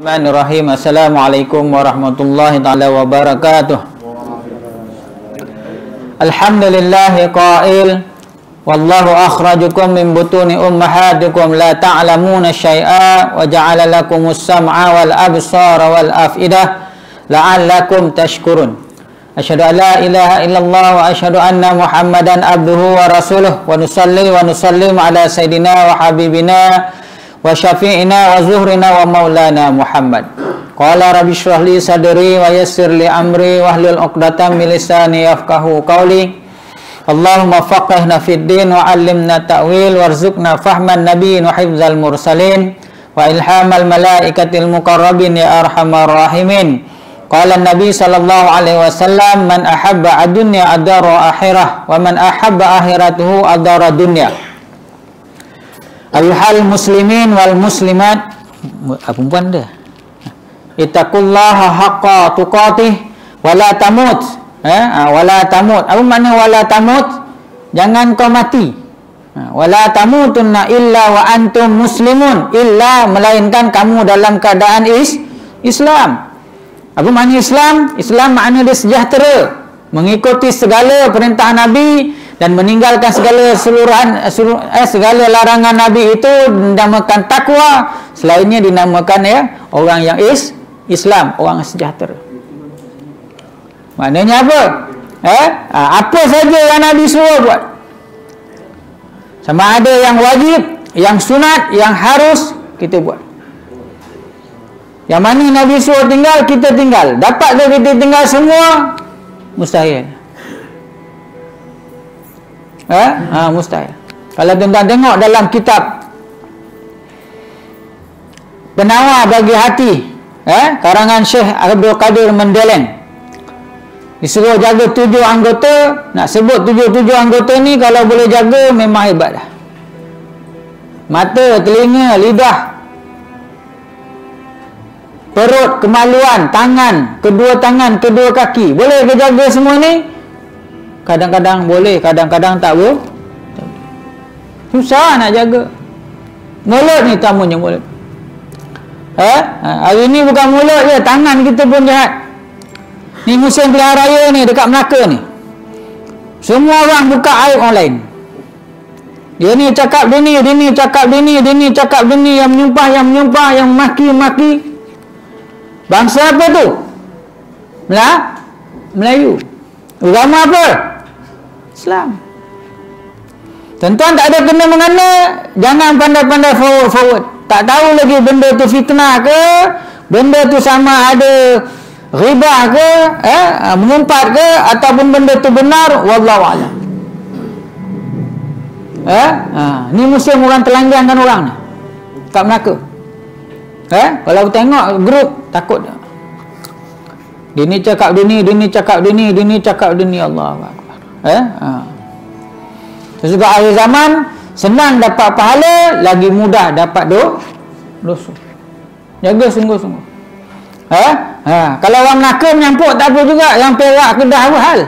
Bismillahirrahmanirrahim. Assalamualaikum warahmatullahi ta'ala wabarakatuh. Alhamdulillahi qail wallahu akhrajakum min butuni ummahatikum la ta'lamuna syai'a wa ja'ala lakumus sam'a wal absara wal af'idah la'allakum tashkurun. Asyhadu an la ilaha illallah wa asyhadu anna Muhammadan abduhu wa rasuluh wa nusalli wa nusallim ala sayidina wa habibina wa syafi'ina wa zuhrina wa maulana Muhammad. Qala rabbi shrah li sadri wa yassir li amri wahlul 'uqdatam min lisani yafqahu qawli. Allahumma faqihna fid din wa 'allimna ta'wil warzuqna fahman nabiyyin wa hifzal mursalin wa ilhamal malaikatil muqarrabin ya arhamar rahimin. Qala Nabi sallallahu alaihi wasallam man ahabba ad-dunya adara akhirah wa man ahabba akhiratuhu adara dunya. Ayuhal muslimin wal muslimat, perempuan dia, ittaqullaha haqqa tuqatih wala tamut. Wala tamut, apa makna wala tamut? Jangan kau mati. Wala tamutunna illa wa antum muslimun, illa melainkan kamu dalam keadaan Islam. Apa makna Islam? Islam makna dia sejahtera, mengikuti segala perintah Nabi dan meninggalkan segala larangan Nabi itu dinamakan takwa. Selainnya dinamakan orang yang Islam, orang sejahtera. Maknanya apa? Apa saja yang Nabi suruh buat, sama ada yang wajib, yang sunat, yang harus, kita buat. Yang mana Nabi suruh tinggal, kita tinggal. Dapat ke kita tinggal semua? Mustahil. Mustahil. Kalau tuan-tuan tengok dalam kitab Penawar bagi Hati, karangan Syekh Abdul Qadir Mendeleng, disuruh jaga 7 anggota. Nak sebut 7 anggota ni, kalau boleh jaga memang hebat dah. Mata, telinga, lidah, perut, kemaluan, tangan, kedua kaki. Boleh ke jaga semua ni? Kadang-kadang boleh, kadang-kadang tak boleh. Susah nak jaga. Mulut ni tamunya mulut. Hari ni bukan mulut je, tangan kita pun jahat. Ni musim pilihan raya ni dekat Melaka ni, semua orang buka aib online. Dia ni cakap dia ni cakap dia ni cakap dia ni, yang menyumpah, yang maki. Bangsa apa tu? Melayu. Agama apa? Islam. Tuan-tuan tak ada kena mengena, jangan pandai-pandai forward. Tak tahu lagi benda tu fitnah ke, benda tu sama ada ribah ke, mengumpat ke, ataupun benda tu benar, wallahu a'lam. Ni musim orang telanjangkan orang ni kat Melaka. Kalau tengok grup, takut dia. Dia ni cakap dia ni cakap dia ni cakap dia ni, Allahu akbar. Sebab akhir zaman senang dapat pahala, lagi mudah dapat dosa. Jaga sungguh-sungguh. Kalau orang Melaka menyampuk tak apa juga, yang Perak, Kedah apa hal?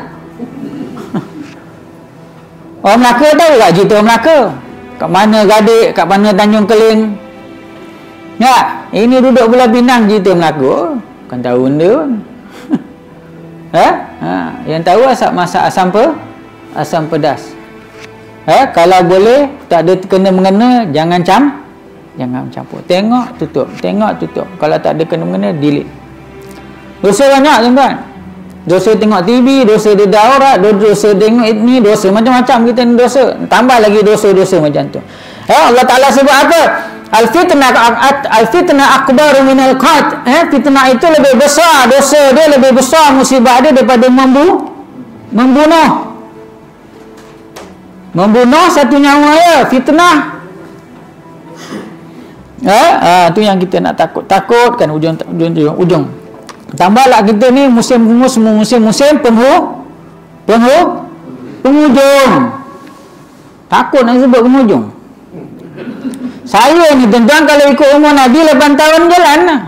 Orang Melaka tahu tak cerita orang Melaka? Kat mana Gadik, kat mana Tanjung Keling. Ini duduk belah Pinang, cerita Melaka. Bukan tahu benda pun. Yang tahu masak asam pedas. Kalau boleh, tak ada kena mengena, jangan campur. Tengok tutup. Kalau tak ada kena mengena, delete. Dosa banyak tuan-tuan. Dosa tengok TV, dosa di daurat, dosa tengok ini, dosa macam-macam kita ni dosa. Tambah lagi dosa-dosa macam tu. Allah Ta'ala sebut apa? Al-fitnah akbaru minal qat. Fitnah itu lebih besar, dosa dia lebih besar, musibah dia daripada membunuh satu nyawa ya. Fitnah. Tu yang kita nak takutkan ujung. Tambahlah kita ni musim penghujung. Takut nak sebut penghujung. Saya ni tuan-tuan, kalau ikut umur Nabi 8 tahun jalan lah.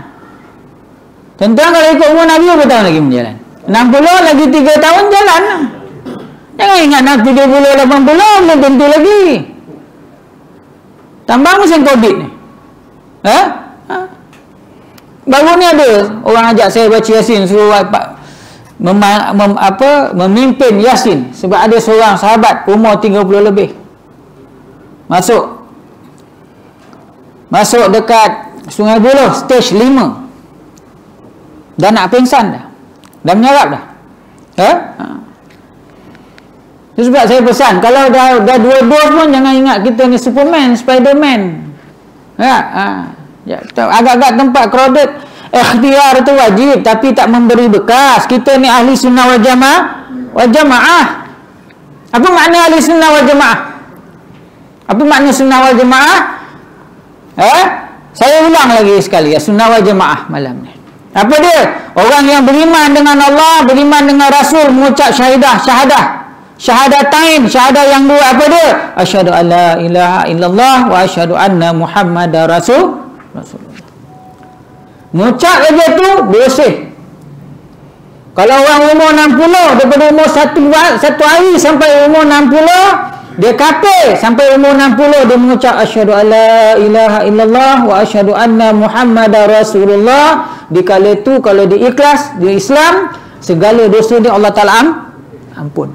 Tuan-tuan kalau ikut umur Nabi berapa tahun lagi berjalan? 60 lagi 3 tahun jalan lah. Jangan ingat nak 70, 80 belum tentu lagi. Tambah musim Covid ni. Baru ni ada orang ajak saya baca Yasin, suruh memimpin Yasin, sebab ada seorang sahabat umur 30 lebih masuk dekat Sungai Buloh stage 5, dah nak pingsan dah menyerap dah. Sebab saya pesan, kalau dah 2 dos pun jangan ingat kita ni Superman, Spiderman. Agak-agak tempat crowded, ikhtiar tu wajib, tapi tak memberi bekas. Kita ni ahli sunnah wal jamaah. Apa makna ahli sunnah wal jamaah? Apa makna sunnah wal jamaah? Saya ulang lagi sekali ya, sunnah wal jamaah malam ni. Apa dia? Orang yang beriman dengan Allah, beriman dengan Rasul, mengucap syahadatain, syahadah yang dua. Apa dia? Asyhadu an la ilaha illallah wa asyhadu anna Muhammadar Rasulullah. Mengucap aja tu bersih. Kalau orang umur 60, daripada umur satu hari sampai umur 60, dia kafir. Sampai umur 60 dia mengucap asyhadu an la ilaha illallah wa asyhadu anna Muhammadar Rasulullah. Di kala itu kalau dia ikhlas, dia Islam, segala dosa dia Allah Taala ampun.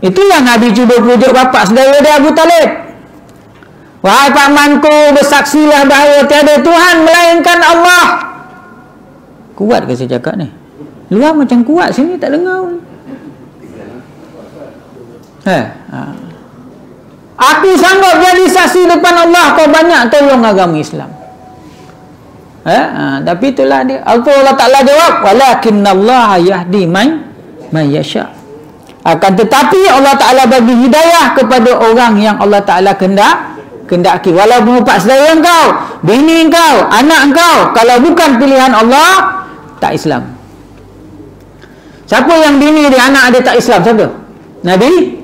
Itu yang Nabi cuba pujuk bapa saudara dia Abu Talib. Wahai pamanku, bersaksilah bahawa tiada Tuhan melainkan Allah. Kuat ke saya cakap ni? Luar macam kuat, sini tak dengar. Aku sanggup jadi saksi depan Allah, kau banyak tolong agama Islam. Tapi itulah dia. Allah Ta'ala jawab, walakinnallaha yahdi man yasha. Akan tetapi Allah Ta'ala bagi hidayah kepada orang yang Allah Ta'ala kendaki. Walaupun bapa saudara engkau, bini engkau, anak engkau, kalau bukan pilihan Allah, tak Islam. Siapa yang bini dia, anak dia tak Islam? Siapa? Nabi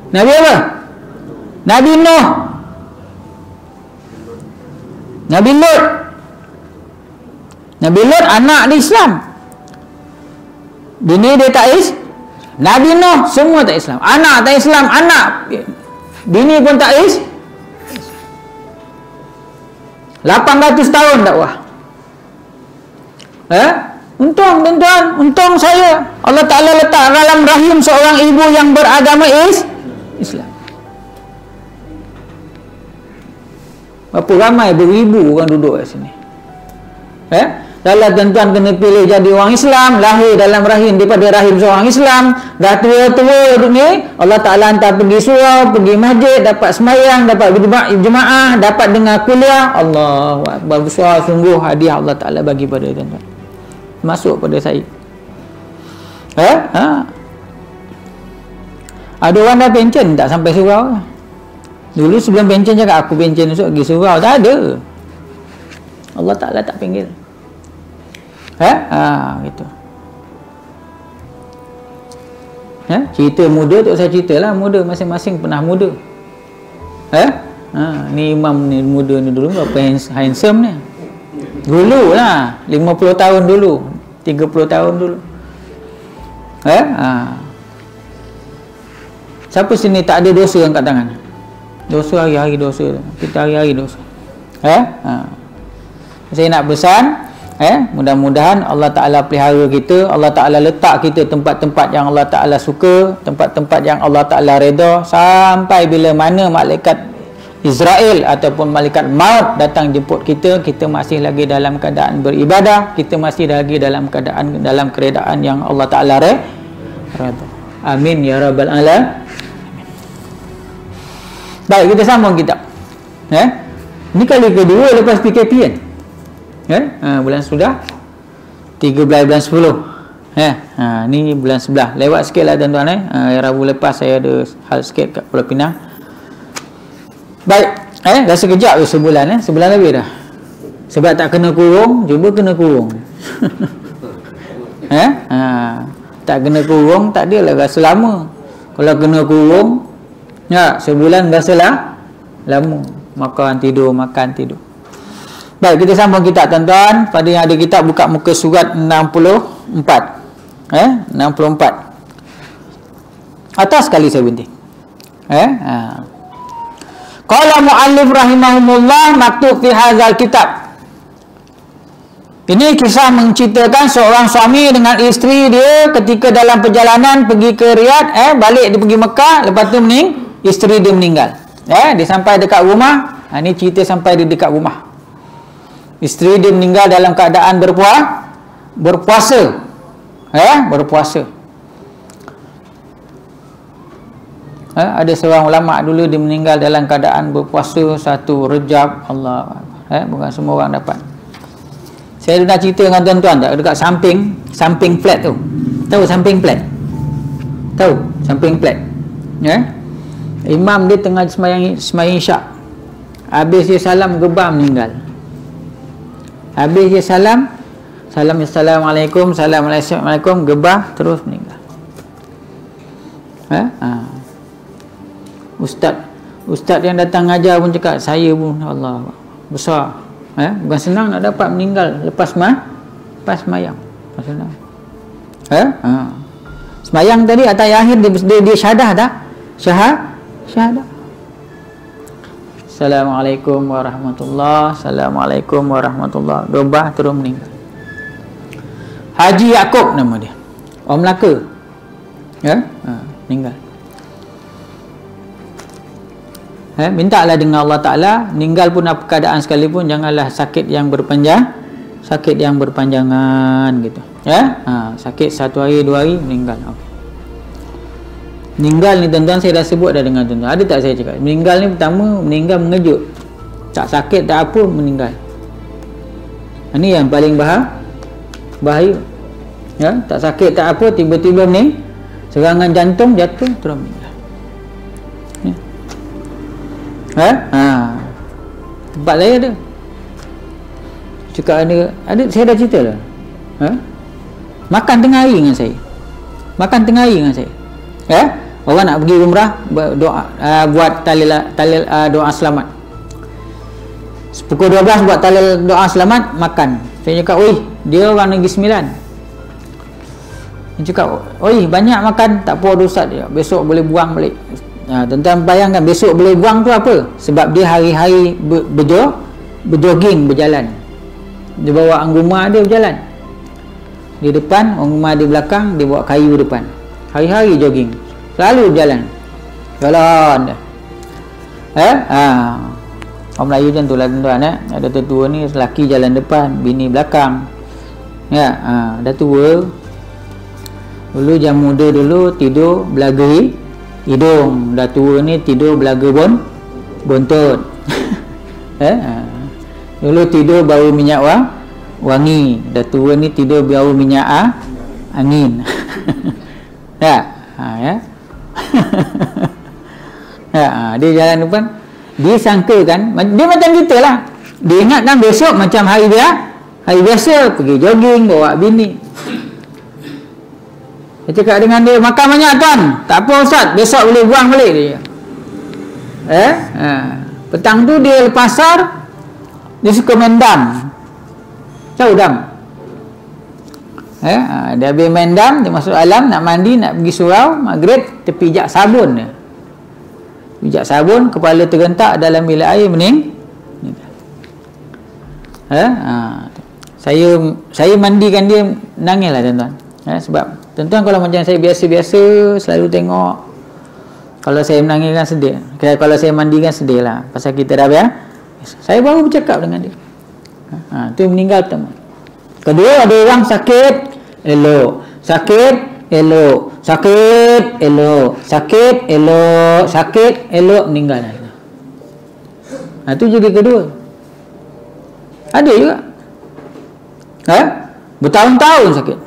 apa? Nabi Nuh, Nabi Lut anak dia Islam, bini dia tak Islam. Nabi Nuh semua tak Islam, anak tak Islam, bini pun tak Islam. 800 tahun dakwah. Untung tuan-tuan, untung saya Allah Ta'ala letak dalam rahim seorang ibu yang beragama Islam. Berapa ramai, beribu orang duduk kat sini. Kalau tuan-tuan kena pilih jadi orang Islam, lahir dalam rahim, daripada rahim seorang Islam, dah tua-tua hidup ni, Allah Ta'ala hantar pergi surau, pergi masjid, dapat semayang, dapat berjemaah, dapat dengar kuliah. Allahu Akbar, besar sungguh hadiah Allah Ta'ala bagi pada tuan-tuan, masuk pada saya. Ada orang dah pencen tak sampai surau. Dulu sebelum pencen cakap aku pencen esok pergi surau, tak ada. Allah Ta'ala tak panggil. Gitu. Cerita muda tu saya ceritalah, muda masing-masing pernah muda. Ni imam ni muda ni dulu berapa handsome ni. Dulu lah 50 tahun dulu, 30 tahun dulu. Siapa sini tak ada dosa angkat tangan? Dosa hari-hari dosa. Kita hari-hari dosa. Saya nak pesan, mudah-mudahan Allah Ta'ala pelihara kita, Allah Ta'ala letak kita tempat-tempat yang Allah Ta'ala suka, tempat-tempat yang Allah Ta'ala reda, sampai bila mana malaikat Israel ataupun malaikat maut datang jemput kita, kita masih lagi dalam keadaan beribadah, kita masih lagi dalam keadaan yang Allah Ta'ala reda. Amin ya rabbal alamin. Baik, kita sambung kitab. Ini kali kedua lepas PKP kan? Bulan sudah 13 bulan 10. Ni bulan 11. Lewat sikit lah tuan-tuan. Rabu lepas saya ada hal sikit kat Pulau Pinang. Baik, dah sekejap tu sebulan. Sebulan lebih dah. Sebab tak kena kurung, cuba kena kurung. Tak kena kurung, tak adalah rasa lama. Kalau kena kurung, sebulan rasa lama. Makan tidur. Baik, kita sambung kitab tuan-tuan. Pada yang ada kitab, buka muka surat 64. 64. Atas sekali saya bintik. Qala muallif rahimahumullah maktub fi hadzal kitab. Ini kisah menceritakan seorang suami dengan isteri dia ketika dalam perjalanan pergi ke Riyadh, balik dia pergi Mekah, lepas tu isteri dia meninggal. Dia sampai dekat rumah, ini cerita sampai dia dekat rumah. Isteri dia meninggal dalam keadaan berpuasa. Berpuasa. Ada seorang ulama dulu dia meninggal dalam keadaan berpuasa 1 Rejab. Allah, bukan semua orang dapat. Saya nak cerita dengan tuan-tuan tak, dekat samping flat tu. Tahu samping flat? Tahu samping flat? Imam dia tengah sembahyang Isyak. Habis dia salam, gebar meninggal. Habis dia salam, assalamualaikum, assalamualaikum, gebar terus meninggal. Ustaz yang datang ngajar pun cakap, saya pun Allah besar. Bukan senang nak dapat meninggal lepas semayang. Senang. Semayang tadi atas akhir dia syahadah tak? Syahadah. Assalamualaikum warahmatullahi. Assalamualaikum warahmatullahi. Dobah terus meninggal. Haji Yaakob nama dia. Orang Melaka. Meninggal. Mintalah dengan Allah Ta'ala, meninggal pun apa keadaan sekalipun, janganlah sakit yang berpanjangan gitu. Sakit 1 hari 2 hari meninggal. Meninggal ni tuan-tuan saya dah sebut dah dengan tuan-tuan. Ada tak saya cakap? Meninggal ni pertama, meninggal mengejut. Tak sakit tak apa, meninggal. Ini yang paling bahaya. Tak sakit tak apa, tiba-tiba ni serangan jantung jatuh terus meninggal. Tempat lain ada. Cakap ada saya dah cerita lah. Makan tengah hari dengan saya. Orang nak pergi umrah, buat talil doa selamat. Pukul 12 buat talil doa selamat, makan. Saya cakap, oi, dia orang Negeri Sembilan. Dia cakap, oi, banyak makan, tak apa Ustaz, besok boleh buang balik. Tuan-tuan bayangkan besok boleh buang tu apa? Sebab dia hari-hari berjogging, berjalan. Dia bawa angguma dia berjalan di depan, angguma di belakang, dia bawa kayu depan. Hari-hari jogging, selalu berjalan. Jalan dah. Orang Melayu macam tu lah tuan-tuan. Ada tua ni, lelaki jalan depan, bini belakang. Dah tua. Dulu jam muda dulu tidur belaga hidung, dah tua ni tidur belaga buntut. Dulu tidur bau minyak wangi, dah tua ni tidur bau minyak angin. Dia jalan depan, dia sangka kan, dia macam kita lah, dia ingatkan besok macam hari biasa, pergi jogging, bawa bini. Saya cakap dengan dia, makan banyak tuan. Tak apa Ustaz, besok boleh buang balik dia. Petang tu dia lepas asar, dia suka main dam. Tahu dam? Dia habis main dam, dia masuk alam, nak mandi, nak pergi surau, maghrib, dia pijak sabun dia. Pijak sabun, kepala tergentak dalam bilik air, Saya mandikan dia, nangis lah tuan-tuan. Sebab tuan-tuan kalau macam saya biasa-biasa selalu tengok, kalau saya menangiskan sedih, kalau saya mandikan sedih lah, pasal kita dah saya baru bercakap dengan dia. Tu meninggal pertama. Kedua, ada orang sakit elok, sakit elok, sakit elok, sakit elok, sakit elok, meninggal. Tu jadi kedua. Ada juga bertahun-tahun sakit.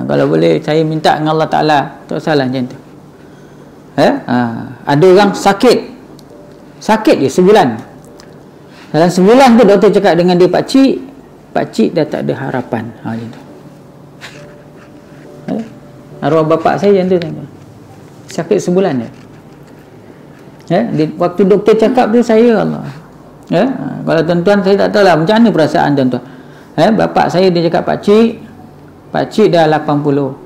Kalau boleh saya minta dengan Allah Ta'ala, tak salah macam tu. Ada orang sakit dia sebulan. Dalam sebulan tu doktor cakap dengan dia, pakcik dah tak ada harapan. Macam tu. Arwah bapak saya macam tu, sakit sebulan dia. Waktu doktor cakap tu saya, Allah, kalau tuan-tuan saya tak tahu lah macam mana perasaan tuan-tuan. Bapak saya dia cakap, pakcik dah 80.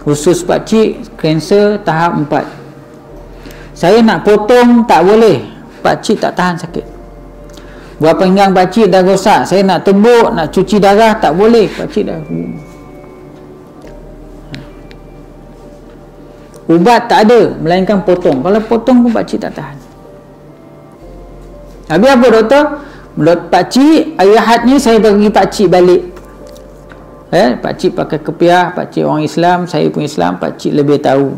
Khusus pakcik kanser tahap 4. Saya nak potong tak boleh, pakcik tak tahan sakit. Buah pinggang pakcik dah rosak, saya nak tebuk, nak cuci darah, tak boleh, pakcik dah bunuh. Ubat tak ada, melainkan potong. Kalau potong pun pakcik tak tahan. Habis apa doktor? Menurut pakcik, ayat ni saya bagi pakcik balik. Pakcik pakai kepiah, pakcik orang Islam, saya pun Islam, pakcik lebih tahu.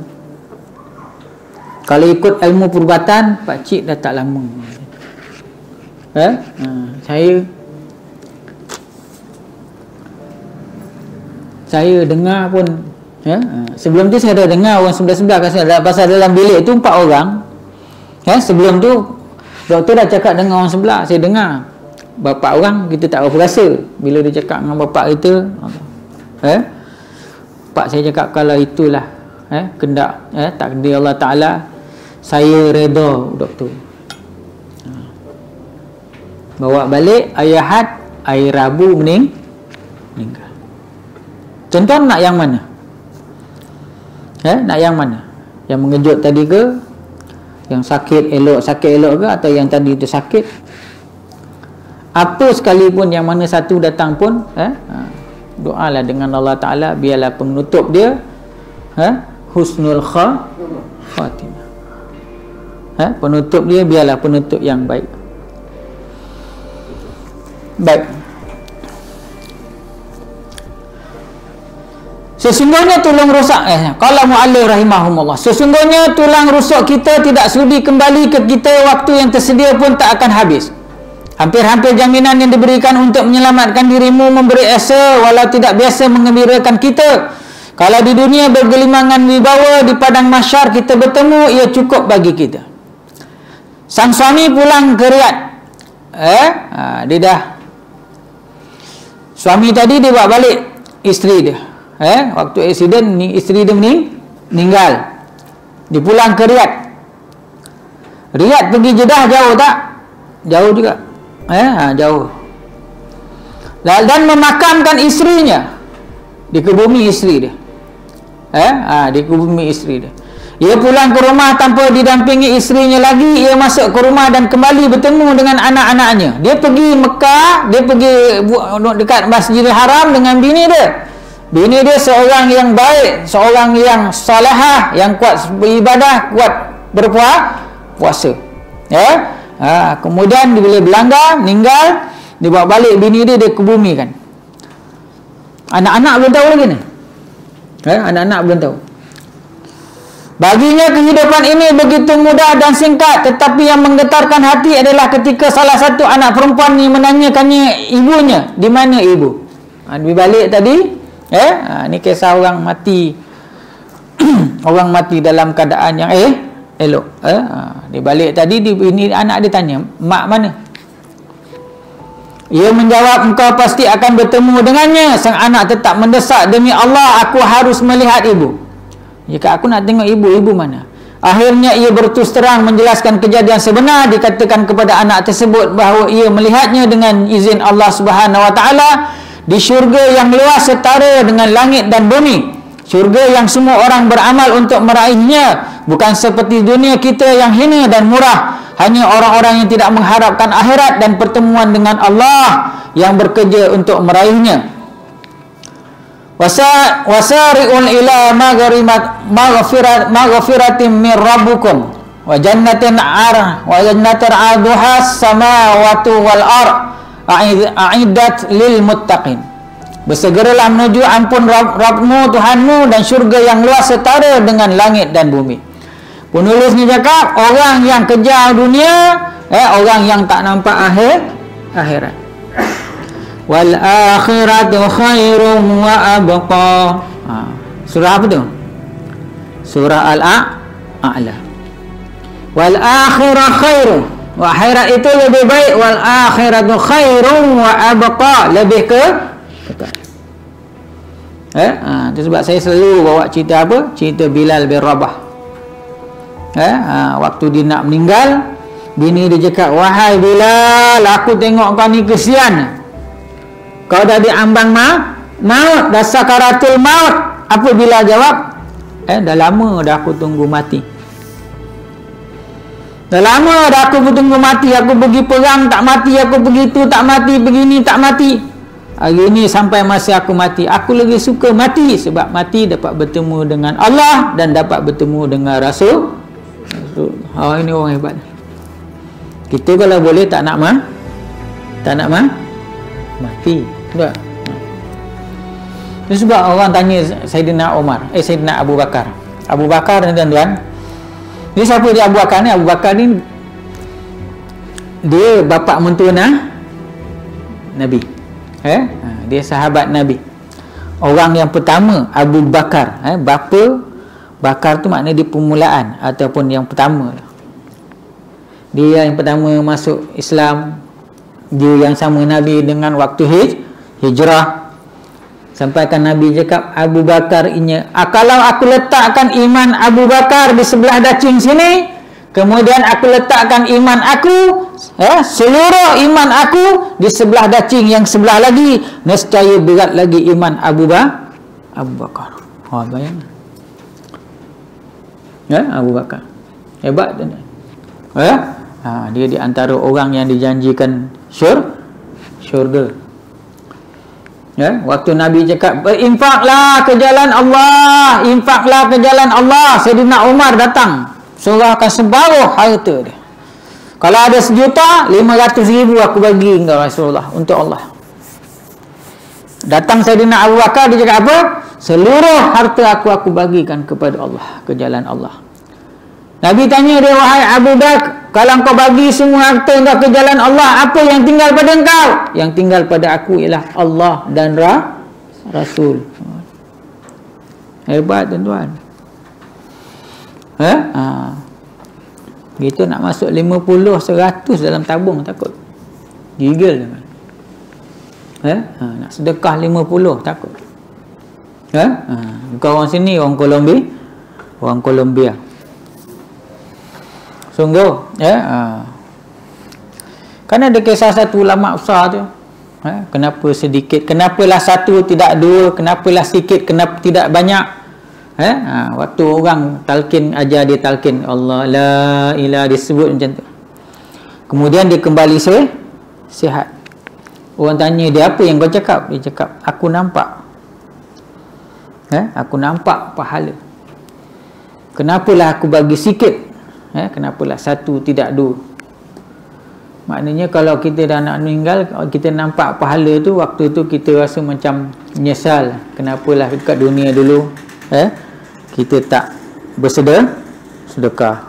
Kalau ikut ilmu perubatan, pakcik dah tak lama. Saya dengar pun, sebelum tu saya dah dengar orang sebelah-sebelah pasal dalam bilik tu 4 orang. Sebelum tu doktor dah cakap dengan orang sebelah, saya dengar. Bapa orang kita tak apa rasa bila dia cakap dengan bapa kita. Pak saya cakap kalau itulah kendak takdir Allah Taala, saya redha doktor. Bawa balik ayah Ahad, hari Rabu meninggal. Tuan-tuan nak yang mana? Nak yang mana? Yang mengejut tadi ke? Yang sakit elok ke? Atau yang tadi itu sakit? Apa sekalipun yang mana satu datang pun, doalah dengan Allah Ta'ala, biarlah penutup dia husnul khatimah. Penutup dia biarlah penutup yang baik. Sesungguhnya tulang rusuk, qala mu'allif rahimahumullah, sesungguhnya tulang rusuk kita tidak sudi kembali ke kita, waktu yang tersedia pun tak akan habis. Hampir-hampir jaminan yang diberikan untuk menyelamatkan dirimu memberi asa walau tidak biasa mengembirakan kita. Kalau di dunia bergelimangan wibawa, di padang mahsyar kita bertemu, ia cukup bagi kita. Sang suami pulang ke Riyadh. Dia dah, suami tadi dia bawa balik isteri dia. Waktu aksiden ni isteri dia meninggal. Dia pulang ke Riyadh. Riyadh pergi Jeddah jauh tak? Jauh juga. Jauh. Dan memakamkan isterinya di kebumi isteri dia. Di kebumi isteri dia. Ia pulang ke rumah tanpa didampingi isterinya lagi. Ia masuk ke rumah dan kembali bertemu dengan anak-anaknya. Dia pergi Mekah, dia pergi dekat Masjidil Haram dengan bini dia. Bini dia seorang yang baik, seorang yang salihah, yang kuat beribadah, kuat berpuasa. Kemudian bila belanga, meninggal, dibawa balik bini dia kebumikan. Anak-anak belum tahu lagi ni. Anak-anak belum tahu. Baginya kehidupan ini begitu mudah dan singkat, tetapi yang menggetarkan hati adalah ketika salah satu anak perempuan ni menanyakannya ibunya, di mana ibu? Di balik tadi, ni kisah orang mati. Orang mati dalam keadaan yang elok. Di balik tadi, ini anak dia tanya, mak mana? Ia menjawab, engkau pasti akan bertemu dengannya. Sang anak tetap mendesak, demi Allah aku harus melihat ibu. Jika aku nak tengok ibu mana? Akhirnya ia berterus terang menjelaskan kejadian sebenar. Dikatakan kepada anak tersebut bahawa ia melihatnya dengan izin Allah Subhanahu Wa Taala di syurga yang luas setara dengan langit dan bumi. Syurga yang semua orang beramal untuk meraihnya, bukan seperti dunia kita yang hina dan murah. Hanya orang-orang yang tidak mengharapkan akhirat dan pertemuan dengan Allah yang bekerja untuk meraihnya. Wasari'un ila maghfiratin min rabbukum wa jannatin 'arduha as-samawati wal ard a'iddat lil muttaqin. Bersegeralah menuju ampun Rabbmu, Tuhanmu, dan syurga yang luas setara dengan langit dan bumi. Penulis ni cakap orang yang kejar dunia, orang yang tak nampak akhirat. Wal akhiratu khairum wa abqa. Surah apa tu? Surah Al-A'la. Wal akhirah khairum, wa akhirat itu lebih baik. Wal akhiratu khairum wa abqa, lebih kekal. Itu sebab saya selalu bawa cerita apa? Cerita Bilal bin Rabah. Waktu dia nak meninggal, bini dia cakap, wahai Bilal, aku tengok kau ni kesian. Kau dah diambang maut, dah sakaratul maut. Apa Bilal jawab? Dah lama dah aku tunggu mati. Dah lama dah aku bertunggu mati. Aku pergi perang tak mati, aku pergi tu tak mati, begini tak mati. Hari ni sampai masa aku mati, aku lagi suka mati, sebab mati dapat bertemu dengan Allah dan dapat bertemu dengan Rasul. Ini orang hebat. Kita kalau boleh tak nak mati. Tak. Itu sebab orang tanya Saidina Abu Bakar. Abu Bakar ni tuan-tuan. Ni siapa dia Abu Bakar ni? Abu Bakar ni dia bapa mentua Nabi. Dia sahabat Nabi. Orang yang pertama Abu Bakar. Bapa Bakar tu maknanya dia permulaan ataupun yang pertama. Dia yang pertama masuk Islam. Dia yang sama Nabi dengan waktu hijrah. Sampaikan Nabi cakap, Abu Bakar ini, kalau aku letakkan iman Abu Bakar di sebelah dacing sini, kemudian aku letakkan iman aku, seluruh iman aku di sebelah dacing yang sebelah lagi, nescaya berat lagi iman Abu Bakar. Bayang. Abu Bakar hebat tu. Dia di antara orang yang dijanjikan syurga. Waktu Nabi cakap berinfaklah ke jalan Allah, infaklah ke jalan Allah, Saidina Umar datang surahkan separuh harta dia. Kalau ada 1.500.000 aku bagi engkau Rasulullah untuk Allah. Datang Saidina Abu Bakar, dia cakap apa? Seluruh harta aku bagikan kepada Allah, ke jalan Allah. Nabi tanya dia, wahai Abu Bakar, kalau engkau bagi semua harta engkau ke jalan Allah, apa yang tinggal pada engkau? Yang tinggal pada aku ialah Allah dan Rasul. Hebat tuan-tuan. Gitu nak masuk 50, 100 dalam tabung takut. Gigil tuan. Nak sedekah 50 takut. Bukan orang sini, orang Kolombia. Sungguh, Kerana ada kisah satu ulama besar tu. Kenapa sedikit? Kenapalah satu tidak dua? Kenapalah sikit? Kenapa tidak banyak? Waktu orang talqin, ajar dia talqin Allah la ilaha, disebut macam tu. Kemudian dia kembali sihat. Orang tanya dia, apa yang kau cakap? Dia cakap, aku nampak. Aku nampak pahala. Kenapalah aku bagi sikit? Kenapalah satu tidak dua? Maknanya kalau kita dah nak meninggal, kita nampak pahala tu, waktu tu kita rasa macam menyesal. Kenapalah dekat dunia dulu kita tak bersedekah,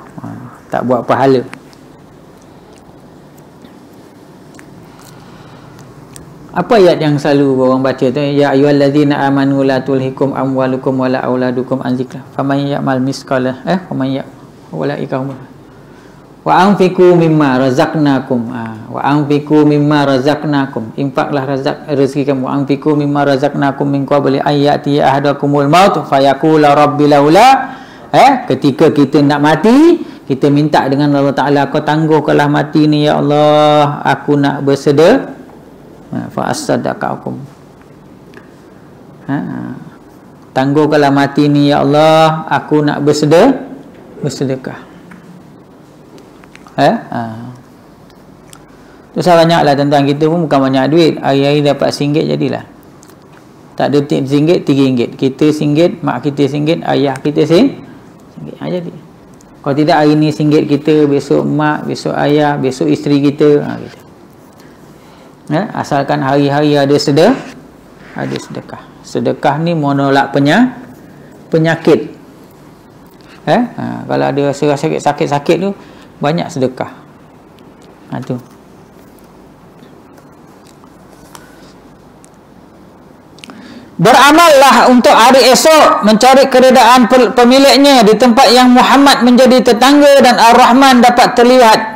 tak buat pahala. Apa ayat yang selalu orang baca tu? Ya ayyuhallazina amanu la tulhikum amwalukum wala auladukum an zikrillah faman ya'mal misqala faman ulaika hum wa anfiqu mimma razaqnakum wa anfiqu mimma razaqnakum, infaklah rezeki kamu. Anfiqu mimma razaqnakum min qabli ayati ahadakumul maut fayaqula rabbi laula, ketika kita nak mati, kita minta dengan Allah Taala, kau tangguhkanlah mati ni ya Allah, aku nak bersedekah. Fa as-sadaqakum, tangguhkanlah mati ni ya Allah, aku nak bersedekah. Tu saya banyaklah tuan-tuan, kita pun bukan banyak duit. Hari-hari dapat RM1 jadilah. Tak ada RM1, RM3. Kita RM1, mak kita RM1, ayah kita RM1. Jadi. Kalau tidak hari ni RM1 kita, besok mak, besok ayah, besok isteri kita, gitu. Asalkan hari-hari ada sedekah. Sedekah ni menolak penyakit. Kalau ada rasa sakit tu, banyak sedekah. Tu. Beramallah untuk hari esok, mencari keredaan pemiliknya di tempat yang Muhammad menjadi tetangga dan Ar-Rahman dapat terlihat.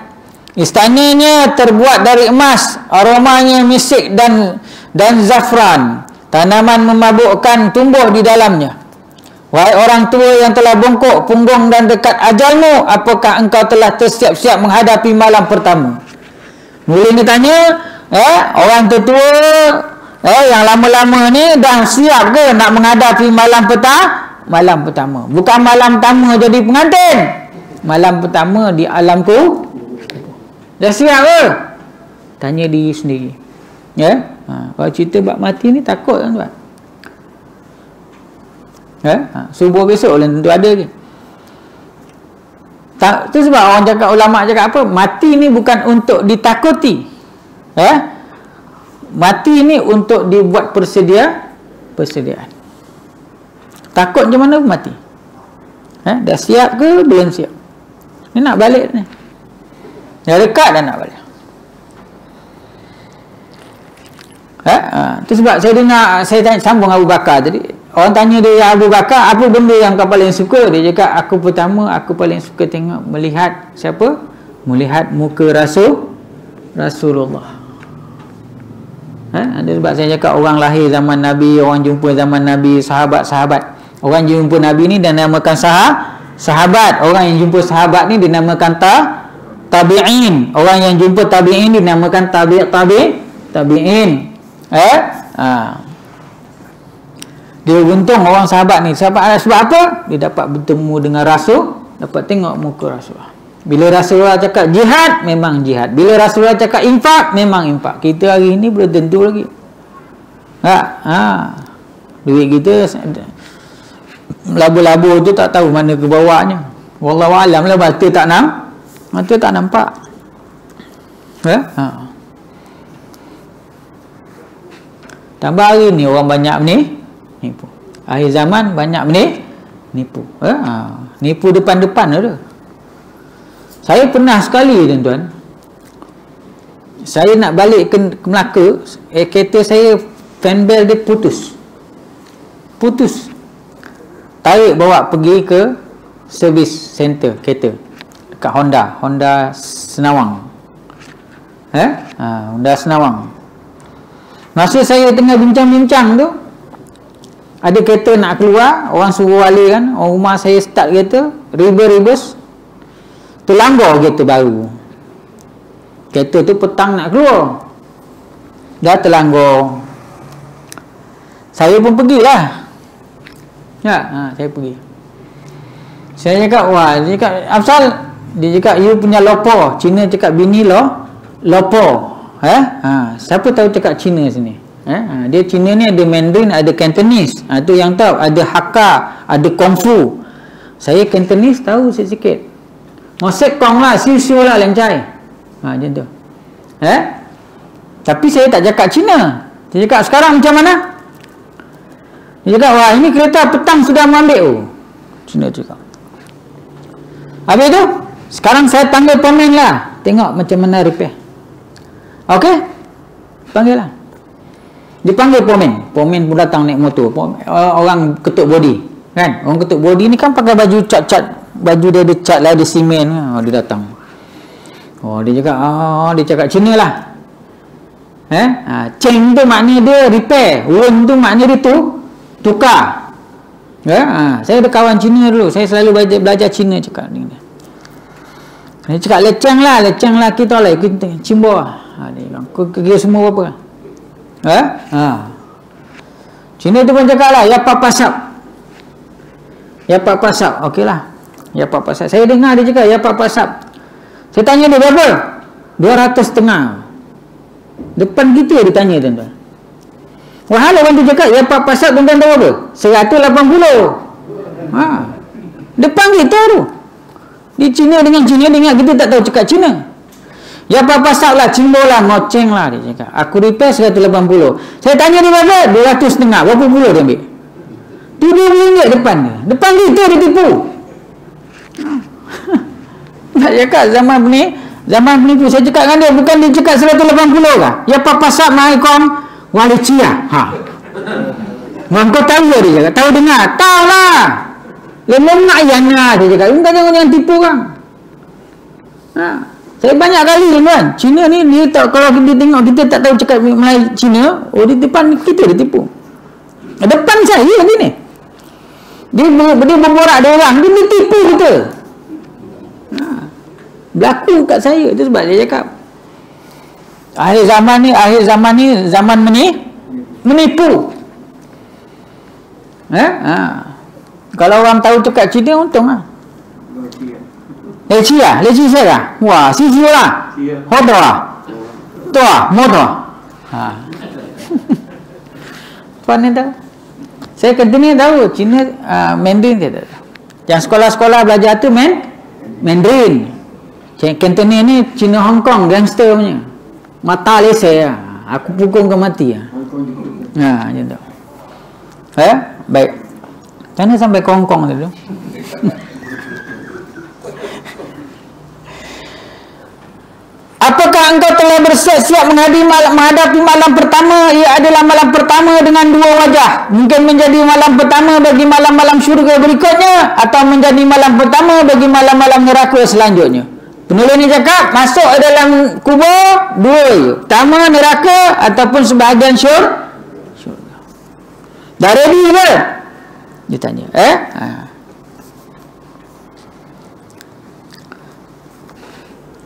Istananya terbuat dari emas, aromanya misik dan zafran. Tanaman memabukkan tumbuh di dalamnya. Wahai orang tua yang telah bongkok punggung dan dekat ajalmu, apakah engkau telah tersiap-siap menghadapi malam pertama? Mula ni tanya, orang tua yang lama-lama ni dah siap ke nak menghadapi malam pertama? Bukan malam pertama jadi pengantin. Malam pertama di alam dah siap ke? Tanya diri sendiri. Ya? Kalau cerita bab mati ni takut kan tuan? Ya? Subuh besok lah tentu ada ke? Tu sebab orang cakap, ulama cakap apa? Mati ni bukan untuk ditakuti. Ya? Mati ni untuk dibuat persediaan. Takut macam mana mati? Dah siap ke belum siap? Ni nak balik ni. Dah dekat dah nak balik. Tu sebab saya dengar, saya tanya, sambung Abu Bakar tadi. Orang tanya dia, ya Abu Bakar, apa benda yang kau paling suka? Dia cakap, aku paling suka tengok, melihat siapa? Melihat muka Rasulullah. Ada sebab saya cakap orang lahir zaman Nabi, orang jumpa zaman Nabi, sahabat-sahabat. Orang jumpa Nabi ni dia namakan sahabat. Orang yang jumpa sahabat ni dinamakan tabi'in. Orang yang jumpa tabi'in dinamakan tabi'in. Dia beruntung orang sahabat ni. Sebab apa? Dia dapat bertemu dengan Rasul, dapat tengok muka Rasulullah. Bila Rasulullah cakap jihad, memang jihad. Bila Rasulullah cakap infak, memang infak. Kita hari ni belum tentu lagi. Duit kita labu-labu tu tak tahu mana ke bawahnya. Wallahu alam lah, mata tak nampak. Tambah hari ni orang banyak nipu. Akhir zaman banyak nipu. Nipu depan-depan ada. Saya pernah sekali tuan-tuan, saya nak balik ke Melaka, kereta saya fan belt dia putus. Tarik bawa pergi ke service center kereta dekat Honda Senawang. Honda Senawang. Masa saya tengah bincang-bincang tu, ada kereta nak keluar, orang suruh wali kan, orang rumah saya start kereta, reverse, terlanggar kereta baru. Kereta tu petang nak keluar, dah terlanggar. Saya pun pergilah. Saya pergi. Saya cakap, dia cakap, Afsal, dia cakap, you punya lopo. Cina cakap bini lopo. Siapa tahu cakap Cina sini? Dia Cina ni ada Mandarin, ada Cantonese. Tu yang tahu. Ada Hakka, ada Kungfu. Saya Cantonese tahu sikit. Mosek kong lah, siu lah lencai. Macam tu. Tapi saya tak cakap Cina. Saya cakap, sekarang macam mana? Dia cakap, ini kereta petang sudah mengambil. Cina cakap. Habis tu, sekarang saya panggil pemen lah. Tengok macam mana repair. Okey? Panggil lah. Dipanggil pemen. Pemen pun datang naik motor. Orang ketuk body. Kan? Orang ketuk body ni kan pakai baju cat. Baju dia ada cat lah, ada simen. Dia datang. Dia cakap Cina lah. Cheng tu maknanya dia repair. Wen tu maknanya dia tukar. Saya ada kawan Cina dulu. Saya selalu belajar Cina cakap ni. Dia cakap leceng lah kita lah cimbo lah. Dia bilang kira semua apa? Cina tu pun cakap lah ya papasap. Okey lah. Ya papasap. Saya dengar dia cakap ya papasap. Saya tanya dia berapa? 200.5. Depan kita dia tanya tuan-tuan. Wahal orang tu cakap ya papasap tuan-tuan tahu apa? 180. Depan kita tu. Di Cina dengan kita tak tahu cakap Cina. Ya papasap lah, cimbo lah, ngoceng lah dia cakap. Aku repair 180. Saya tanya dia berapa? 200.5. Berapa puluh dia ambil? RM7 depan dia. Depan kita dia tipu. Nak cakap zaman penipu. Saya cakap dengan dia, bukan dia cakap 180 kah? Ya papasap maikom wali cia. Kau tahu dia cakap. Tahu dengar? Tahu lah. Lemon nak yana dia cakap. Bukan jangan tipu kan. Saya banyak kali kan. Cina ni dia tak, kalau kita tengok kita tak tahu cakap Melayu Cina, di depan kita dia tipu. Depan saya ni. Dia berborak dia orang, dia tipu kita. Berlaku kat saya. Itu sebab dia cakap akhir zaman ni zaman menipu. Kalau orang tahu cakap Cina, untung lah. Leci lah, leci saya. Wah, sisi lah. Hodo lah. Tua, modo. Tuan ni tahu. Saya Cantonese tahu, Cina Mandarin dia tahu. Yang sekolah-sekolah belajar tu Mandarin. Cantonese ni Cina Hong Kong gangster punya. Mata lesai lah. Aku pukul kau mati lah. Macam tu. Baik. Macam mana sampai ke Hong Kong dulu? Apakah engkau telah bersiap-siap menghadapi malam pertama? Ia adalah malam pertama dengan dua wajah. Mungkin menjadi malam pertama bagi malam-malam syurga berikutnya, atau menjadi malam pertama bagi malam-malam neraka selanjutnya. Penulis ni cakap, masuk dalam kubur dua je. Pertama neraka ataupun sebahagian syurga. Dah ready ke? Dia tanya.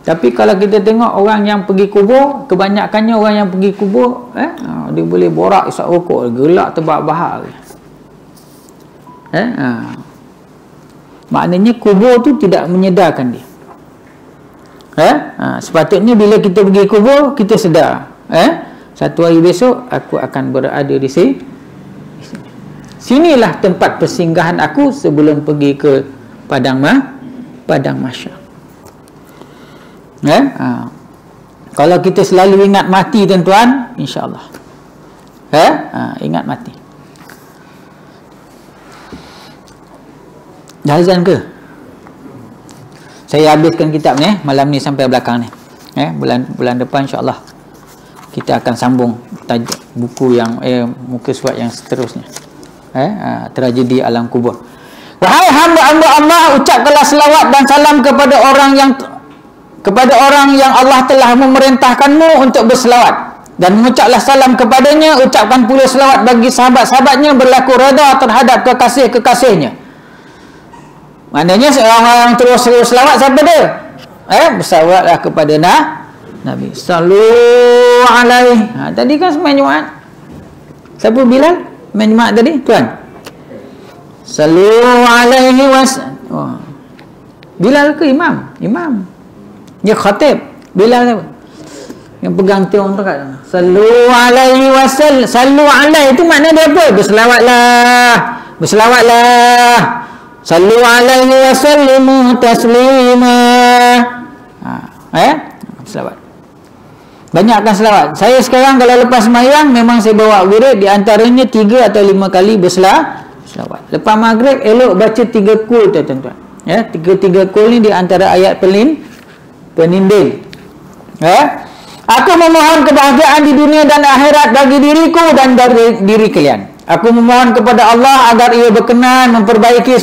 Tapi kalau kita tengok orang yang pergi kubur, kebanyakannya orang yang pergi kubur, dia boleh borak isap rokok, gelak terbahak-bahak. Maknanya kubur tu tidak menyedarkan dia. Sepatutnya bila kita pergi kubur, kita sedar, satu hari besok aku akan berada di sini. Sinilah tempat persinggahan aku sebelum pergi ke padang mahsyar. Kalau kita selalu ingat mati, tuan-tuan, insya-Allah. Ingat mati. Dah azan ke? Saya habiskan kitab ni malam ni sampai belakang ni. Bulan depan insya-Allah kita akan sambung tajuk buku yang muka surat yang seterusnya. Tragedi alam kubur. Wahai hamba-hamba Allah, ucapkanlah selawat dan salam kepada orang yang Allah telah memerintahkanmu untuk berselawat, dan mengucaplah salam kepadanya. Ucapkan pula selawat bagi sahabat-sahabatnya, berlaku redha terhadap kekasih-kekasihnya. Maknanya seorang yang terus selawat siapa dia? Berselawatlah kepada Nabi. Sallu alaihi. Tadi kan sembang Jumaat. Siapa Bilal? Sembang Jumaat tadi, tuan. Sallu alaihi wasallam. Bilal ke imam? Imam. Dia khatib. Bilal apa? Yang pegang tiang tu kat. Sallu alaihi wasallam. Sallu alaihi itu makna dia apa? Berselawatlah. Sallu alaihi wasallimu taslima. Selawat. Banyakkan selawat. Saya sekarang kalau lepas sembahyang memang saya bawa wirid, di antaranya 3 atau 5 kali berselawat. Lepas maghrib elok baca 3 kul tuan-tuan. 3 kul ni di antara ayat peninding. Aku memohon kebahagiaan di dunia dan akhirat bagi diriku dan dari diri kalian. Aku memohon kepada Allah agar Ia berkenan memperbaiki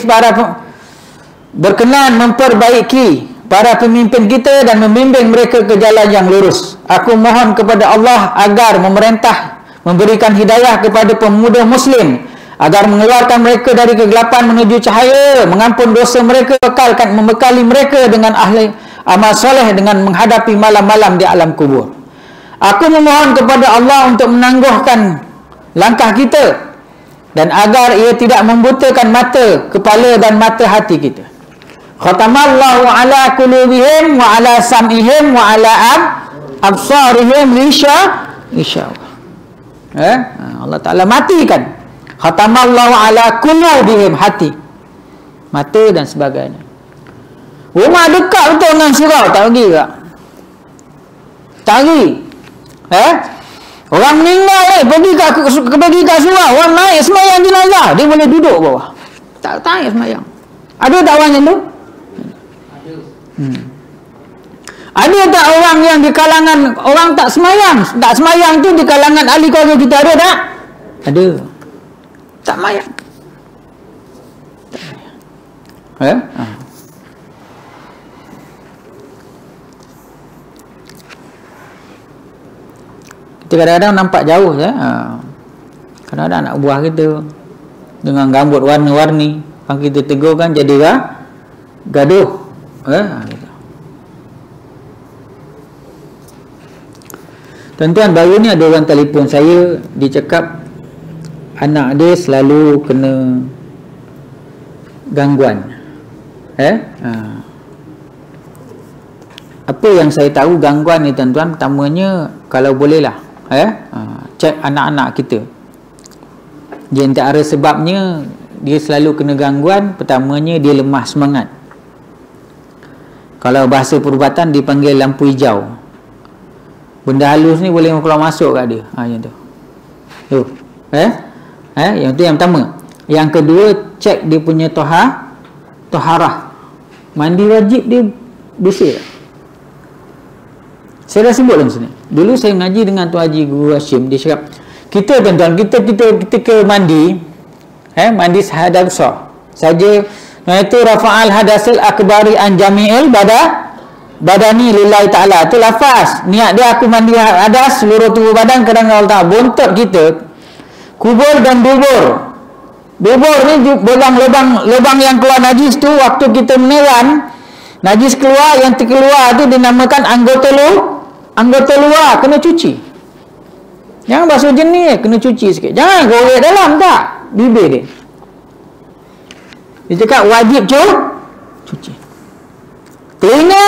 para pemimpin kita dan membimbing mereka ke jalan yang lurus. Aku mohon kepada Allah agar memberikan hidayah kepada pemuda muslim, agar mengeluarkan mereka dari kegelapan menuju cahaya, mengampun dosa mereka, membekali mereka dengan ahli amal soleh dengan menghadapi malam-malam di alam kubur. Aku memohon kepada Allah untuk menangguhkan langkah kita, dan agar Ia tidak membutakan mata, kepala dan mata hati kita. Khatamallahu ala qulubihim wa ala sam'ihim wa ala absarihim insya-Allah. Allah Ta'ala matikan. Khatamallahu ala qulubihim, hati, mata dan sebagainya. Rumah dekat betul dengan surau, tak pergi tak? Tak pergi. Orang meninggal pergi kat surau, orang naik semayang jenazah, dia boleh duduk bawah. Tak naik semayang. Ada tak orang macam tu? Ada tak orang yang di kalangan orang tak semayang tu di kalangan ahli keluarga kita, ada tak? Ada. Tak semayang. Kita kadang-kadang nampak jauh kadang-kadang anak buah kita dengan rambut warna-warni, kalau kita tegur kan jadi gaduh. Tuan-tuan, baru ni ada orang telefon saya, dia cakap anak dia selalu kena gangguan. Apa yang saya tahu gangguan ni tuan-tuan, pertamanya kalau bolehlah cek anak-anak kita. Di antara sebabnya dia selalu kena gangguan, pertamanya dia lemah semangat. Kalau bahasa perubatan dipanggil lampu hijau. Benda halus ni boleh keluar masuk kat dia. Macam tu. Yang tu yang pertama. Yang kedua, cek dia punya toharah. Mandi wajib dia bersih tak? Saya dah sebut dalam sini. Dulu saya mengaji dengan Tuan Haji Guru Hashim. Dia cakap, kita tuan-tuan, kita mandi, mandi sehadas besar saja, iaitu rafa'al hadasil akbari an jami'il badani lillahi ta'ala. Itu lafaz. Niat dia aku mandi hadas seluruh tubuh badan kerana Allah Ta'ala. Bontot kita, kubur dan dubur. Dubur ni lubang yang keluar najis tu, waktu kita menelan, najis keluar, yang terkeluar tu dinamakan anggota luar, kena cuci. Jangan basuh jenis, kena cuci sikit. Jangan gorek dalam, tak. Bibir dia. Dia cakap wajib cuci. Telinga,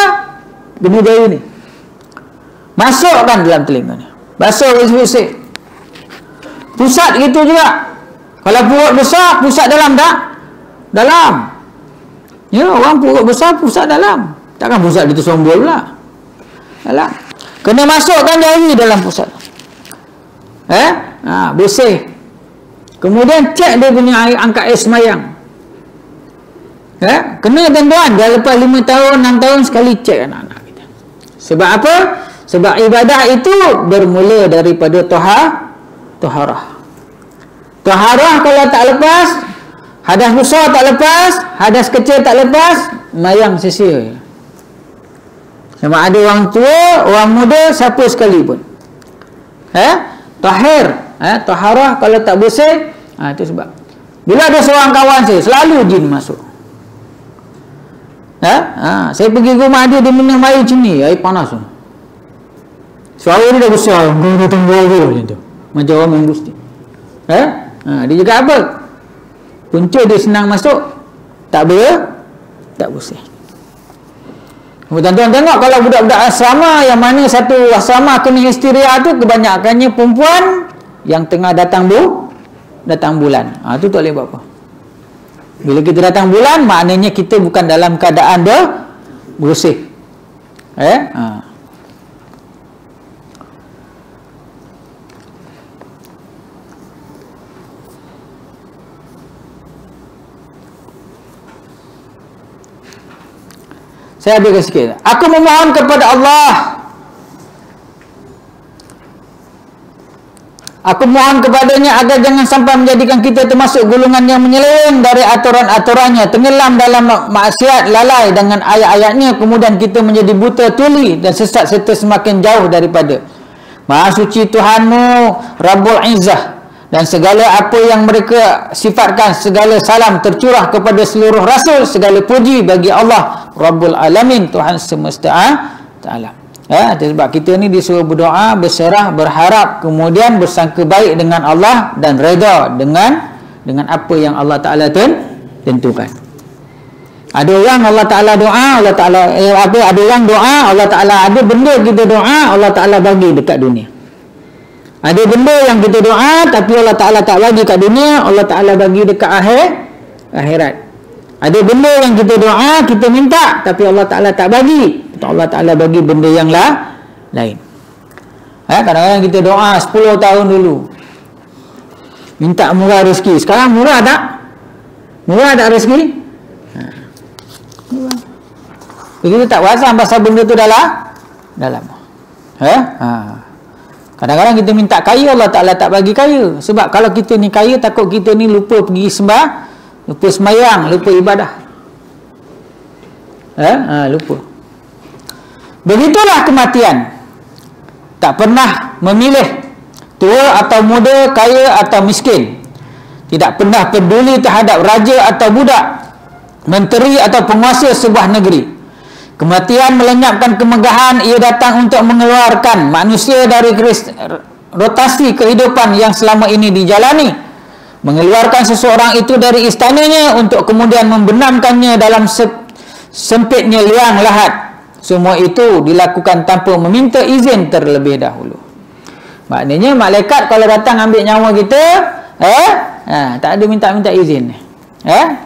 kena jari ni. Masukkan dalam telinga ni. Basuh bersih-bersih. Pusat gitu juga. Kalau perut besar, pusat dalam tak? Dalam. Ya, orang perut besar, pusat dalam. Takkan pusat itu sombol pula. Dalam. Kena masukkan jari dalam pusat. Bersih. Kemudian cek dia punya air, angkat air semayang. Kena tuan-tuan, dah lepas 5 tahun, 6 tahun sekali cek anak-anak kita. Sebab apa? Sebab ibadah itu bermula daripada toharah. Toharah kalau tak lepas, hadas besar tak lepas, hadas kecil tak lepas, mayang sia-sia. Sama ada orang tua, orang muda, siapa sekalipun. Toharah kalau tak bersih, itu sebab. Bila ada seorang kawan saya, selalu jin masuk. Saya pergi ke rumah dia minum air macam ni, air panas tu. Suara dia dah besar, dia tunggu macam tu. Macam orang main gusti. Dia cakap apa? Punca dia senang masuk, tak bersih. Tuan-tuan tengok, kalau budak-budak asrama yang mana satu asrama kena histeria tu, kebanyakannya perempuan yang tengah datang bulan. Tu tak boleh buat apa. Bila kita datang bulan, maknanya kita bukan dalam keadaan bersih. Saya habiskan sikit. Aku memohon kepada Allah. Aku mohon kepadanya agar jangan sampai menjadikan kita termasuk golongan yang menyeleweng dari aturan-aturannya, tenggelam dalam maksiat, lalai dengan ayat-ayatnya, kemudian kita menjadi buta tuli dan sesat serta semakin jauh daripada Maha suci Tuhanmu, Rabbul Izzah, dan segala apa yang mereka sifatkan, segala salam tercurah kepada seluruh rasul, segala puji bagi Allah Rabbul Alamin, Tuhan semesta alam. Sebab kita ni disuruh berdoa, berserah, berharap, kemudian bersangka baik dengan Allah dan reda dengan apa yang Allah Ta'ala tentukan. Ada orang Allah Ta'ala doa, Allah Ta'ala ada orang doa, Allah Ta'ala ada benda kita doa, Allah Ta'ala bagi dekat dunia. Ada benda yang kita doa tapi Allah Ta'ala tak bagi kat dunia, Allah Ta'ala bagi dekat akhirat. Ada benda yang kita doa, kita minta tapi Allah Ta'ala tak bagi, Allah Ta'ala bagi benda yang lain. Kadang-kadang kita doa 10 tahun dulu minta murah rezeki, sekarang murah tak? Murah tak rezeki? Kita tak perasan pasal benda tu dalam. Kadang-kadang kita minta kaya, Allah Ta'ala tak bagi kaya. Sebab kalau kita ni kaya, takut kita ni lupa pergi sembah, lupa semayang, lupa ibadah. Lupa. Begitulah kematian. Tak pernah memilih tua atau muda, kaya atau miskin. Tidak pernah peduli terhadap raja atau budak, menteri atau penguasa sebuah negeri. Kematian melenyapkan kemegahan. Ia datang untuk mengeluarkan manusia dari rotasi kehidupan yang selama ini dijalani, mengeluarkan seseorang itu dari istananya untuk kemudian membenamkannya dalam sempitnya liang lahat. Semua itu dilakukan tanpa meminta izin terlebih dahulu. Maknanya malaikat kalau datang ambil nyawa kita, tak ada minta izin.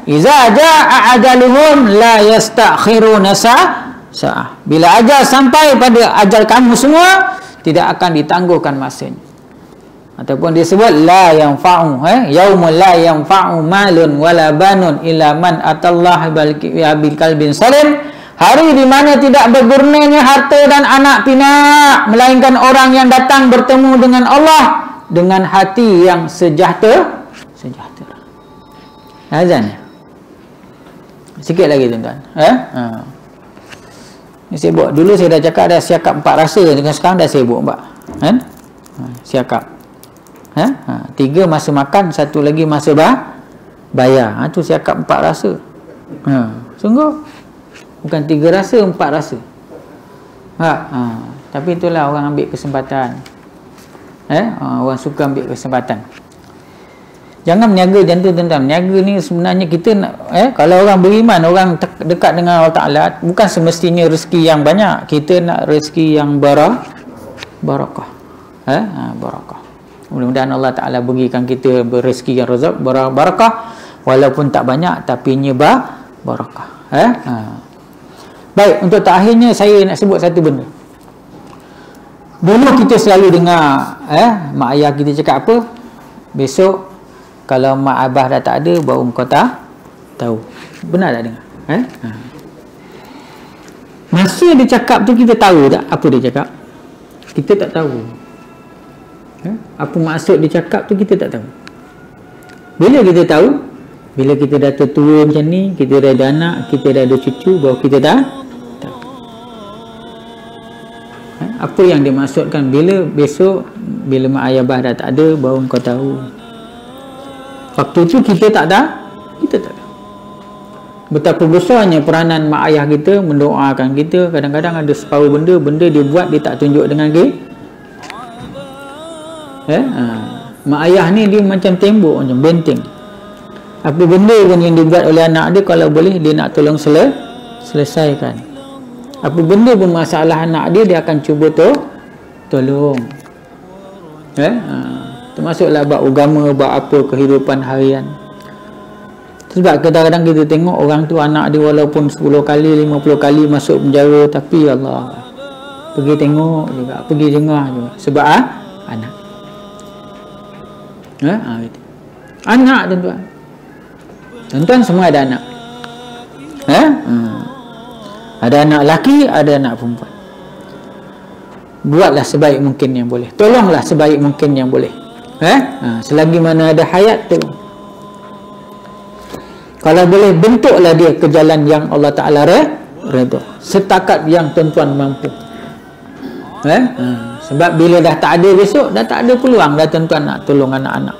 Iza jaa ajaluhum la yastakhiruna sa'ah. Bila ajal sampai pada ajal kamu semua, tidak akan ditangguhkan masanya. Ataupun disebut la yanfa'u, yaumul la yanfa'u malun wala banun illa man atallaha bil qalbin salim. Hari di mana tidak bergurnanya harta dan anak pinak, melainkan orang yang datang bertemu dengan Allah dengan hati yang sejahtera. Azan. Sikit lagi tuan-tuan. Ni sibuk. Dulu saya dah cakap dah siakap 4 rasa, dengan sekarang dah sibuk mbak. Kan? Siakap. 3 masa makan, 1 lagi masa bayar. Tu siakap 4 rasa. Sungguh. Bukan 3 rasa, 4 rasa. Tapi itulah orang ambil kesempatan. Orang suka ambil kesempatan. Jangan meniaga macam tu tuan-tuan. Meniaga ni sebenarnya kita nak, kalau orang beriman, orang dekat dengan Allah Ta'ala, bukan semestinya rezeki yang banyak. Kita nak rezeki yang barakah. Barakah. Mudah-mudahan Allah Ta'ala berikan kita rezeki yang barakah, walaupun tak banyak tapi nya barakah. Baik, untuk terakhirnya saya nak sebut satu benda. Dulu kita selalu dengar mak ayah kita cakap apa? Besok kalau mak abah dah tak ada, baru kau tahu. Benar tak dengar? Masa dia cakap tu kita tahu tak apa dia cakap? Kita tak tahu. Apa maksud dia cakap tu kita tak tahu. Bila kita tahu? Bila kita dah tua macam ni, kita dah ada anak, kita dah ada cucu, baru kita dah tahu. Apa yang dia maksudkan bila besok, bila mak ayah abah dah tak ada, baru kau tahu. Waktu tu kita tak tahu. Betapa besarnya peranan mak ayah kita mendoakan kita. Kadang-kadang ada separuh benda dia buat, dia tak tunjuk dengan kita. Mak ayah ni dia macam tembok, macam benteng. Apa benda pun yang dibuat oleh anak dia, kalau boleh dia nak tolong selesaikan. Apa benda pun masalah anak dia akan cuba tolong. Termasuklah bab agama, bab apa kehidupan harian. Sebab kadang-kadang kita tengok orang tu, anak dia walaupun 10 kali 50 kali masuk penjara, tapi Allah pergi tengok juga, pergi jengah juga. Sebab anak. Gitu. Anak tuan-tuan. Tuan-tuan semua ada anak. Ada anak lelaki, ada anak perempuan. Buatlah sebaik mungkin yang boleh. Tolonglah sebaik mungkin yang boleh. Selagi mana ada hayat, tolong. Kalau boleh, bentuklah dia ke jalan yang Allah Ta'ala redha, setakat yang tuan-tuan mampu. Sebab bila dah tak ada besok, dah tak ada peluang dah tuan-tuan nak tolong anak-anak.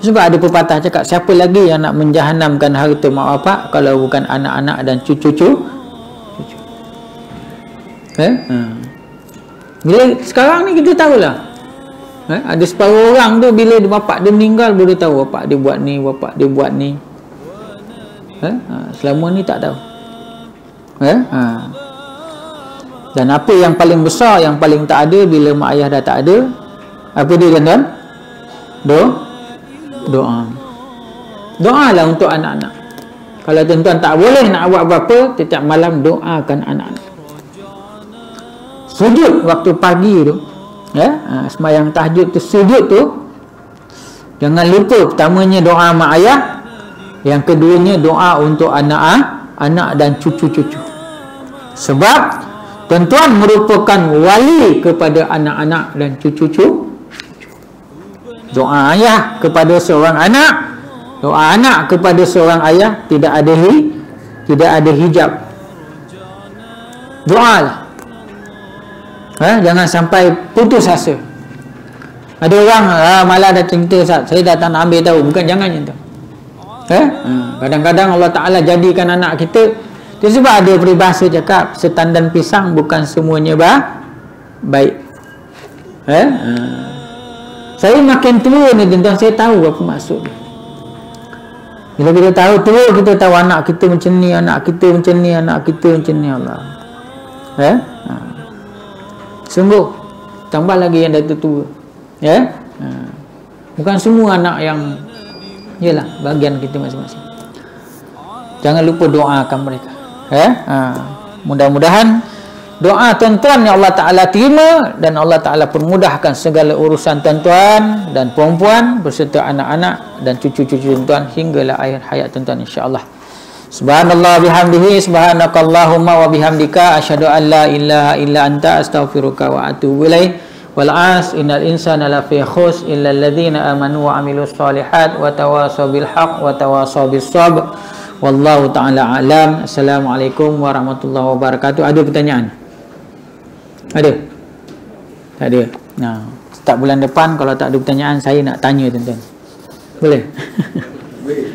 Sebab ada pepatah cakap, siapa lagi yang nak menjahanamkan harta mak bapak kalau bukan anak-anak dan cucu-cucu. Bila sekarang ni kita tahulah, ada separuh orang tu bila bapak dia meninggal baru dia tahu bapak dia buat ni, bapak dia buat ni. Selama ni tak tahu. Dan apa yang paling besar, yang paling tak ada bila mak ayah dah tak ada, apa dia tuan-tuan? Doalah untuk anak-anak. Kalau tuan-tuan tak boleh nak buat apa-apa, setiap malam doakan anak-anak. Sujud waktu pagi tu, sembahyang tahajud tu, sujud tu, jangan lupa pertamanya doa mak ayah, yang keduanya doa untuk anak dan cucu-cucu. Sebab tuan-tuan merupakan wali kepada anak-anak dan cucu-cucu. Doa ayah kepada seorang anak, doa anak kepada seorang ayah, tidak ada hijab. Doalah. Jangan sampai putus asa. Ada orang malah dah cerita, saya dah tak nak ambil tahu. Bukan jangan macam tu. Kadang-kadang Allah Ta'ala jadikan anak kita, itu sebab ada peribahasa cakap, setandan pisang bukan semuanya baik. Saya makin tua ni tuan-tuan, saya tahu apa maksud dia. Bila kita tahu tua, kita tahu anak kita macam ni, anak kita macam ni, anak kita macam ni. Allah, Sungguh, tambah lagi yang dah tua. Bukan semua anak yang, yalah, bagian kita masing-masing. Jangan lupa doakan mereka. Mudah-mudahan doa tuan-tuan yang Allah Ta'ala terima, dan Allah Ta'ala permudahkan segala urusan tuan-tuan dan puan-puan berserta anak-anak dan cucu-cucu tuan-tuan hinggalah akhir hayat tuan-tuan, insya-Allah. Subhanallah bihamdihi, subhanakallahumma wa bihamdika, asyhadu an la ilaha illa anta, astaghfiruka wa atubu ilaik. Wal 'as innal insana lafi khus illa alladzina amanu wa 'amilus shalihat wa tawasaw bil haqq wa tawasaw bis sabr. Wallahu ta'ala alam. Assalamualaikum warahmatullahi wabarakatuh. Ada pertanyaan? Ada? Tak ada? Nah, start bulan depan kalau tak ada pertanyaan, saya nak tanya tuan-tuan. Boleh? Boleh.